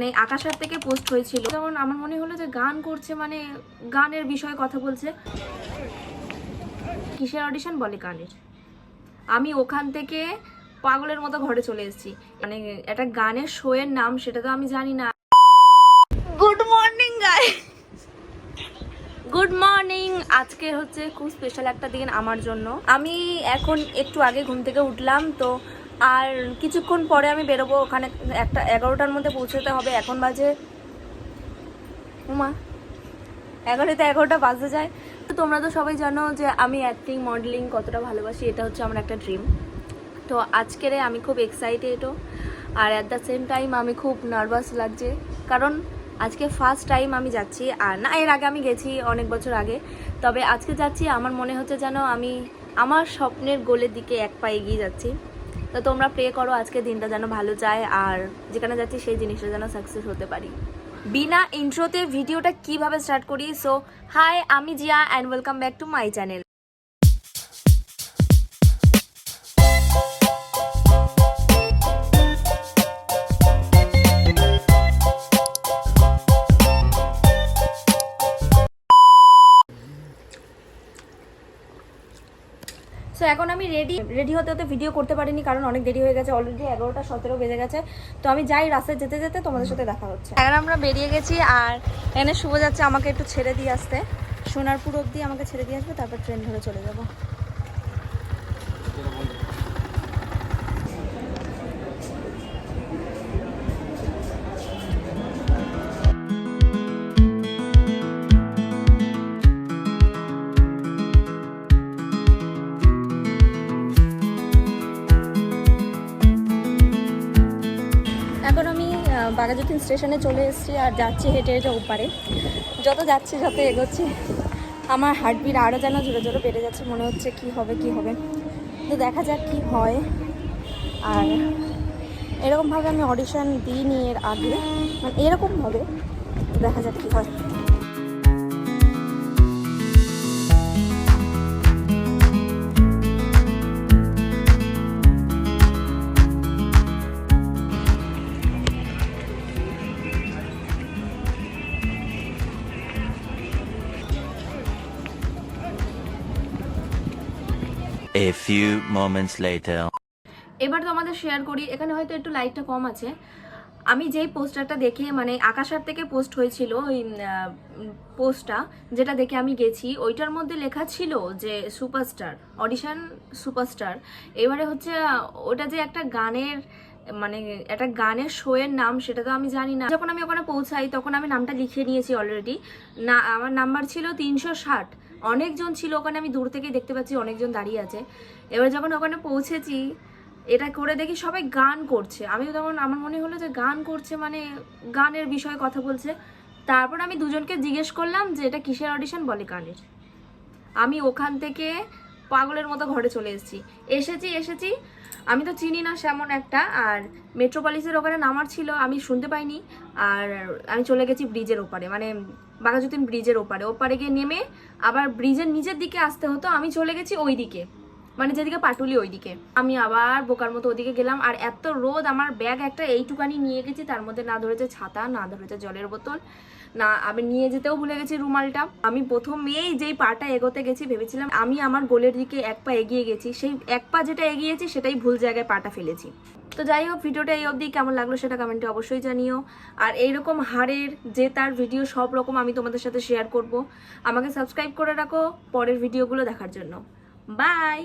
মানে আকাশের থেকে পোস্ট হয়েছিল, যেমন আমার মনে হলো যে গান করছে, মানে গানের বিষয়ে কথা বলছে। কিসের অডিশন বলে গানের। আমি ওখান থেকে পাগলের মতো ঘরে চলে এসেছি। মানে একটা গানের শো এর নাম সেটা তো আমি জানি না। Good morning guys, good morning. আজকে হচ্ছে খুব স্পেশাল একটা দিন আমার জন্য। আমি এখন একটু আগে ঘুম থেকে উঠলাম, তো আর কিছুক্ষণ পরে আমি বেরোবো। ওখানে একটা 11টার মধ্যে পৌঁছতে হবে। এখন বাজে 11টা বাজতে যায়। তো তোমরা তো সবাই জানো যে আমি অ্যাক্টিং মডেলিং কতটা ভালোবাসি। এটা হচ্ছে আমার একটা ড্রিম। তো আজকের আমি খুব এক্সাইটেডও, আর অ্যাট দ্য সেম টাইম আমি খুব নার্ভাস লাগছে, কারণ আজকে ফার্স্ট টাইম আমি যাচ্ছি। আর না, এর আগে আমি গেছি অনেক বছর আগে, তবে আজকে যাচ্ছি আমার মনে হচ্ছে যেন আমি আমার স্বপ্নের গোলের দিকে এক পা এগিয়ে যাচ্ছি। তো তোমরা প্রে করো আজকে দিনটা যেন ভালো যায়, আর যেখানে যাচ্ছি সেই জিনিসটা যেন সাকসেস হতে পারি। বিনা ইন্ট্রোতে ভিডিওটা কিভাবে স্টার্ট করি। সো হাই, আমি Zia and welcome back to my channel. So এখন আমি রেডি হতে হতে ভিডিও করতে পারিনি, কারণ অনেক দেরি হয়ে গেছে। অলরেডি 11টা 17 বেজে গেছে। তো আমি যাই, রাস্তায় যেতে যেতে তোমাদের সাথে দেখা হচ্ছে। এখন আমরা বেরিয়ে গেছি, আর এখানে শুভ যাচ্ছে আমাকে একটু ছেড়ে দিয়ে আসতে। সোনারপুর অবধি আমাকে ছেড়ে দিয়ে আসবে, তারপর ট্রেন ধরে চলে যাবো। এখন আমি বাঘাযতীন স্টেশনে চলে এসেছি, আর যাচ্ছি হেঁটে হেঁটে ওপারে। যত যাচ্ছি যত এগোচ্ছি আমার হার্টবিট আরও যেন জোরে জোরে বেড়ে যাচ্ছে। মনে হচ্ছে কি হবে কি হবে, তো দেখা যাক কি হয়। আর এরকমভাবে আমি অডিশন দিইনি এর আগে, মানে এরকমভাবে, দেখা যাক কি হয়। A few moments later. এবার তোমাদের শেয়ার করি। এখানে হয়তো একটু লাইটটা কম আছে। আমি যেই পোস্টারটা দেখে, মানে আকাশের থেকে পোস্ট হয়েছিল ওই পোস্টটা, যেটা দেখে আমি গেছি, ওইটার মধ্যে লেখা ছিল যে সুপারস্টার অডিশন সুপারস্টার। এবারে হচ্ছে ওটা যে একটা গানের, মানে একটা গানের শো এর নাম সেটা তো আমি জানি না। যখন আমি ওখানে পৌঁছাই তখন আমি নামটা লিখে নিয়েছি অলরেডি। না, আমার নাম্বার ছিল 360। অনেকজন ছিল ওখানে, আমি দূর থেকেই দেখতে পাচ্ছি অনেকজন দাঁড়িয়ে আছে। এবার যখন ওখানে পৌঁছেছি, এটা করে দেখি সবাই গান করছে। আমি তখন আমার মনে হলো যে গান করছে, মানে গানের বিষয়ে কথা বলছে। তারপর আমি দুজনকে জিজ্ঞেস করলাম যে এটা কিসের অডিশন বলে গানের। আমি ওখান থেকে পাগলের মতো ঘরে চলে এসেছি। আমি তো চিনি না সেমন একটা, আর মেট্রোপলিসের ওখানে নামার ছিল, আমি শুনতে পাইনি। আর আমি চলে গেছি ব্রিজের ওপারে, মানে বাঘাযতীন ব্রিজের ওপারে গিয়ে নেমে আবার ব্রিজের নিচের দিকে আসতে হতো। আমি চলে গেছি ওই দিকে, মানে যেদিকে পাটুলি ওইদিকে। আমি আবার বোকার মতো ওদিকে গেলাম। আর এত রোদ, আমার ব্যাগ একটা এইটুকানি নিয়ে গেছি, তার মধ্যে না ধরেছে ছাতা, না ধরেছে জলের বোতল, না আমি নিয়ে যেতেও ভুলে গেছি রুমালটা। আমি প্রথমেই যেই পাটা এগোতে গেছি ভেবেছিলাম আমি আমার গোলের দিকে এক পা এগিয়ে গেছি, সেই এক পা যেটা এগিয়েছি সেটাই ভুল জায়গায় পাটা ফেলেছি। তো যাই হোক, ভিডিওটা এই অবধি কেমন লাগলো সেটা কমেন্টে অবশ্যই জানিও। আর এইরকম হারের যে তার ভিডিও সব রকম আমি তোমাদের সাথে শেয়ার করব। আমাকে সাবস্ক্রাইব করে রাখো পরের ভিডিওগুলো দেখার জন্য। বাই।